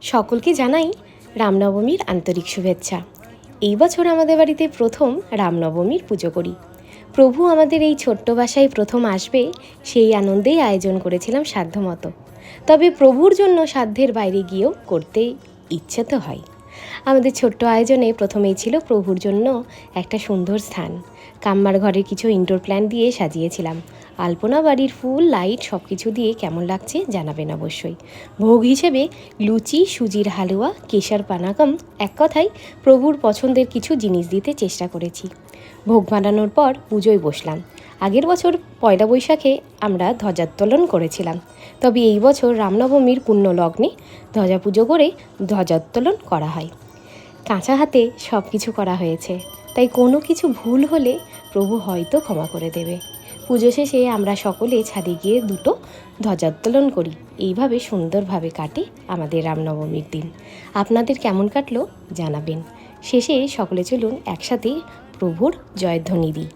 সকলকে জানাই রামনবমীর আন্তরিক শুভেচ্ছা। এই বছর আমাদের বাড়িতে প্রথম রামনবমীর পুজো করি। প্রভু আমাদের এই ছোট্ট বাসায় প্রথম আসবে, সেই আনন্দেই আয়োজন করেছিলাম সাধ্যমতো। তবে প্রভুর জন্য সাধ্যের বাইরে গিয়েও করতে ইচ্ছে তো হয়। আমাদের ছোট্ট আয়োজনে প্রথমেই ছিল প্রভুর জন্য একটা সুন্দর স্থান। কাম্মার ঘরের কিছু ইনডোর প্ল্যান্ট দিয়ে সাজিয়েছিলাম। আলপনা, বাড়ির ফুল, লাইট সব কিছু দিয়ে কেমন লাগছে জানাবেন অবশ্যই। ভোগ হিসেবে লুচি, সুজির হালুয়া, কেশর পানাকম, এক কথায় প্রভুর পছন্দের কিছু জিনিস দিতে চেষ্টা করেছি। ভোগ বানানোর পর পুজোয় বসলাম। আগের বছর পয়লা বৈশাখে আমরা ধ্বজাত্তোলন করেছিলাম, তবে এই বছর রামনবমীর পুণ্য লগ্নে ধ্বজা পুজো করে ধ্বজাত্তোলন করা হয়। কাঁচা হাতে সব কিছু করা হয়েছে, তাই কোনো কিছু ভুল হলে প্রভু হয়তো ক্ষমা করে দেবে। পুজো শেষে আমরা সকলে ছাদে গিয়ে দুটো ধ্বজাত্তোলন করি। এইভাবে সুন্দরভাবে কাটে আমাদের রামনবমীর দিন। আপনাদের কেমন কাটলো জানাবেন। শেষে সকলে চলুন একসাথে প্রভুর জয়ধ্বনি দিই।